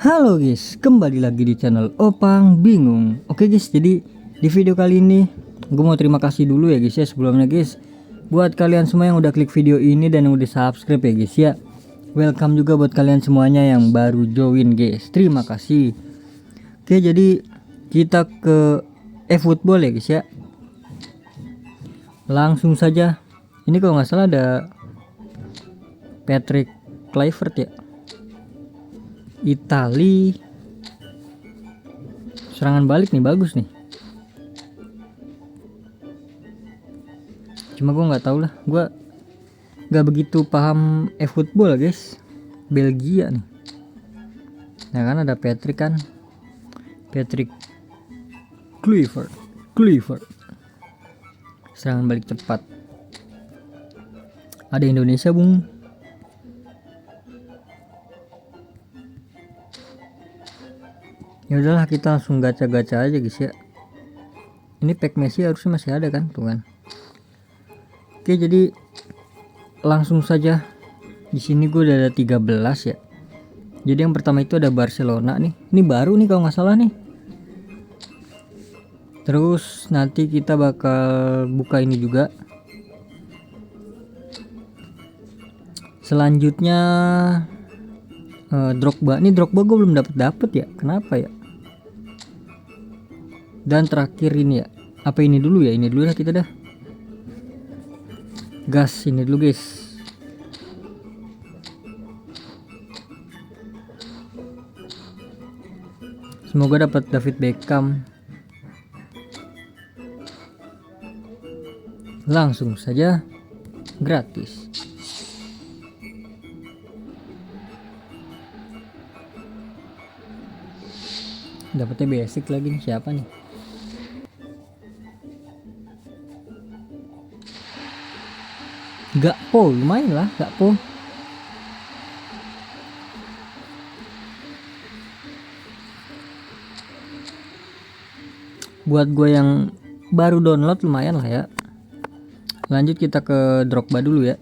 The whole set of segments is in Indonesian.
Halo guys, kembali lagi di channel Opang Bingung. Oke guys, jadi di video kali ini gue mau terima kasih dulu ya guys ya sebelumnya guys, buat kalian semua yang udah klik video ini dan yang udah subscribe ya guys ya. Welcome juga buat kalian semuanya yang baru join guys, terima kasih. Oke, jadi kita ke eFootball ya guys ya. Langsung saja. Ini kalau nggak salah ada Patrick Kluivert ya, Itali. Serangan balik nih bagus nih. Cuma gue nggak tahu lah, gue nggak begitu paham eFootball guys. Belgia nih. Nah kan ada Patrick kan, Patrick Kluivert. Serangan balik cepat. Ada Indonesia bung. Ya udahlah, kita langsung gacha-gacha aja guys ya. Ini pack Messi harusnya masih ada kan, tuh kan. Oke, jadi langsung saja. Di sini gue udah ada 13 ya. Jadi yang pertama itu ada Barcelona nih. Ini baru nih kalau nggak salah nih. Terus nanti kita bakal buka ini juga. Selanjutnya Drogba. Ini Drogba gue belum dapet ya. Kenapa ya? Dan terakhir ini ya. Apa ini dulu ya? Ini dulu lah kita dah. Gas ini dulu guys. Semoga dapat David Beckham. Langsung saja gratis. Dapatnya basic lagi nih, siapa nih? Gakpo, lumayan lah Gakpo. Buat gue yang baru download lumayan lah ya. Lanjut kita ke Drogba dulu ya.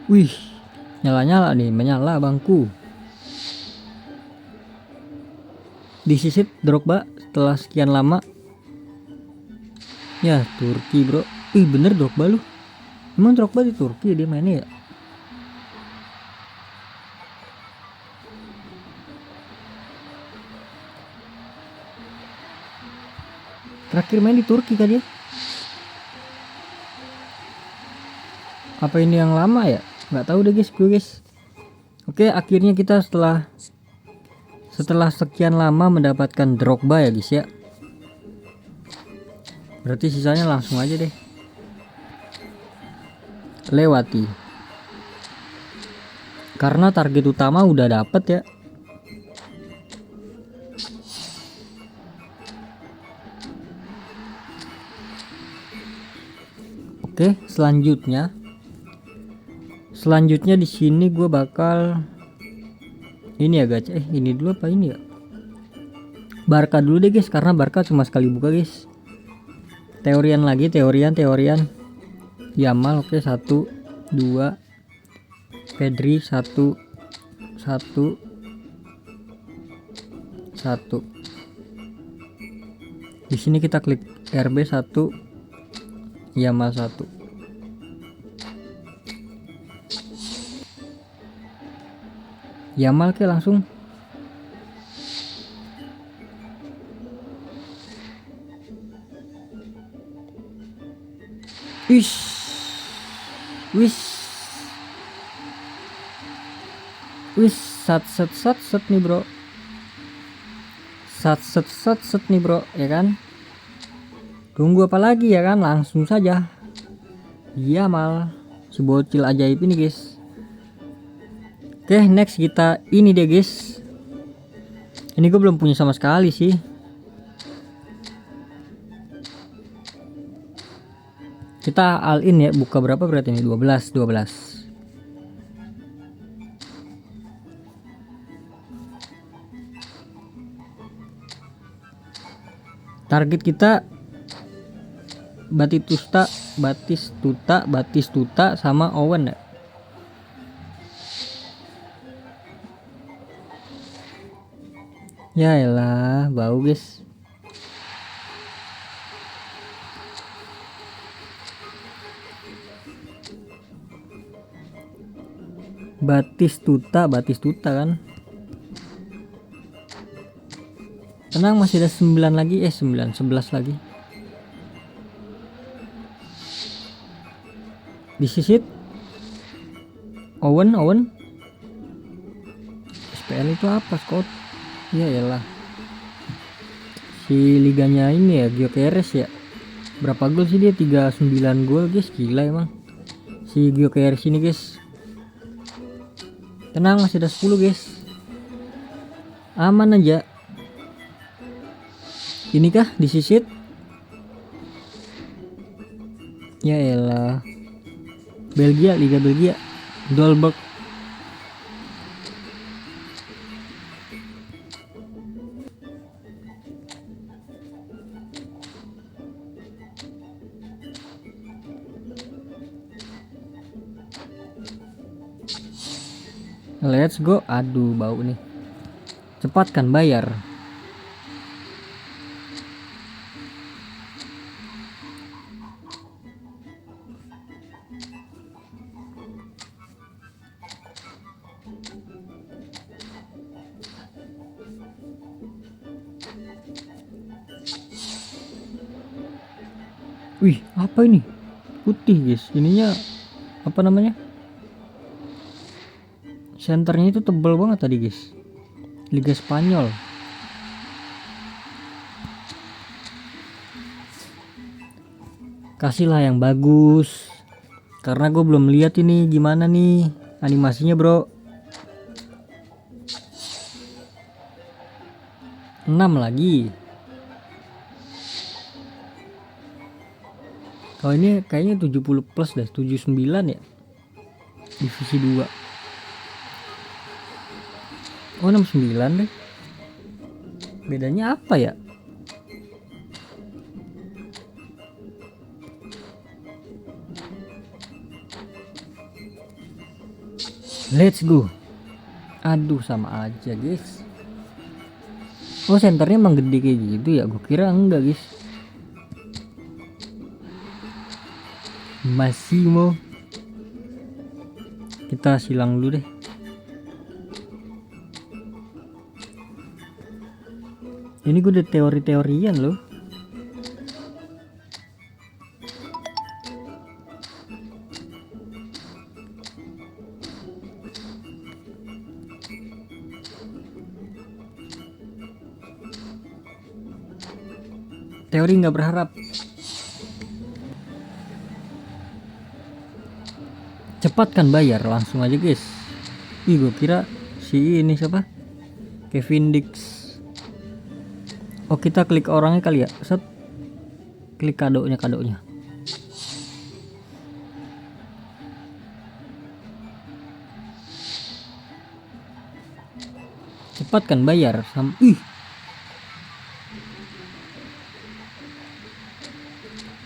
Wih, nyala-nyala nih, menyala bangku. Disisit Drogba setelah sekian lama. Ya, Turki bro. Ih, bener Drogba lu. Emang Drogba di Turki dia mainnya ya? Terakhir main di Turki kan ya? Apa ini yang lama ya? Nggak tahu deh guys, gue guys. Oke, akhirnya kita setelah sekian lama mendapatkan Drogba ya guys ya. Berarti sisanya langsung aja deh lewati. Karena target utama udah dapet ya. Oke, selanjutnya di sini gue bakal ini ya gacha. Ini dulu apa ini ya? Barca dulu deh guys, karena Barca cuma sekali buka guys. Teorian lagi, teorian. Yamal oke, 1 2. Pedri 1 1. Di sini kita klik RB 1, Yamal 1. Yamal ke langsung. Wis sat nih bro. Sat nih bro, ya kan? Tunggu apa lagi ya kan? Langsung saja. Yamal, si bocil ajaib ini guys. Oke, next kita ini deh guys. Ini gue belum punya sama sekali sih. Kita all in ya, buka berapa berarti ini? 12. Target kita Batistuta sama Owen ya. Ya elah, bau guys. Batistuta kan. Tenang, masih ada 9 lagi, 11 lagi. Disisit. Owen. SPL itu apa, Scott? Ya elah. Si liganya ini ya, Gyökeres ya. Berapa gol sih dia? 39 gol guys, gila emang. Si Gyökeres ini guys. Tenang, masih ada 10 guys. Aman aja. Inikah disisit? Ya elah. Liga Belgia. Dolberg. Let's go. Aduh, bau nih. Cepatkan bayar. Wih, apa ini? Putih guys. Ininya apa namanya? Senternya itu tebal banget tadi guys. Liga Spanyol. Kasihlah yang bagus. Karena gue belum lihat ini gimana nih animasinya bro. 6 lagi. Kalau ini kayaknya 70 plus dah, 79 ya. Divisi 2. Oh 69 deh. Bedanya apa ya? Let's go. Aduh, sama aja guys. Oh senternya emang gede kayak gitu ya. Gue kira enggak guys. Massimo. Kita silang dulu deh. Ini gue udah teori-teorian loh. Teori nggak berharap. Cepatkan bayar langsung aja guys. Ih, gue kira si ini siapa? Kevin Dix. Oh, kita klik orangnya kali ya. Set. Klik kadonya. Cepatkan bayar ih.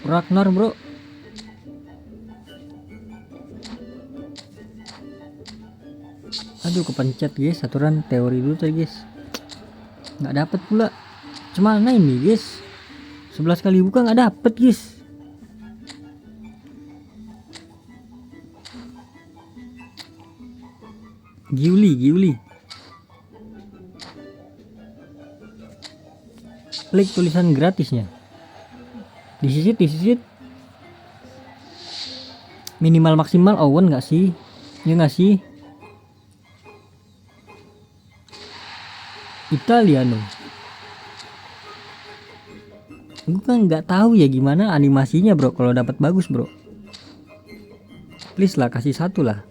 Ragnar bro. Aduh, kepencet guys. Aturan teori dulu tadi guys. Nggak dapet pula. Cuma ini guys. 11 kali buka nggak dapet guys. Giuli. Klik tulisan gratisnya. Disisit. Minimal maksimal Owen nggak sih? Ya nggak sih? Italiano. Gue kan nggak tahu ya gimana animasinya bro. Kalau dapat bagus bro. Please lah, kasih 1 lah.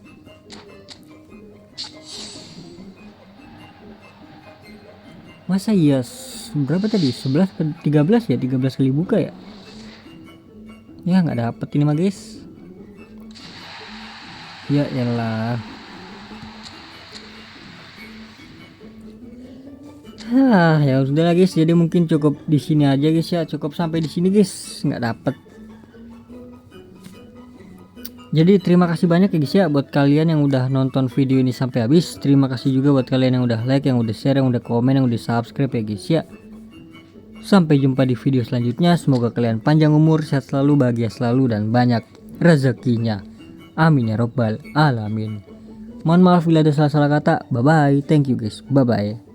Masa iya berapa tadi? 11 ke 13 ya? 13 kali buka ya? Ya nggak dapet ini mah guys. Ya elah. Ya udah lah guys, jadi mungkin cukup di sini aja guys ya, cukup sampai di sini guys, nggak dapet. Jadi terima kasih banyak ya guys ya buat kalian yang udah nonton video ini sampai habis. Terima kasih juga buat kalian yang udah like, yang udah share, yang udah komen, yang udah subscribe ya guys ya. Sampai jumpa di video selanjutnya. Semoga kalian panjang umur, sehat selalu, bahagia selalu, dan banyak rezekinya. Amin ya robbal alamin. Mohon maaf bila ada salah-salah kata. Bye bye. Thank you guys. Bye bye.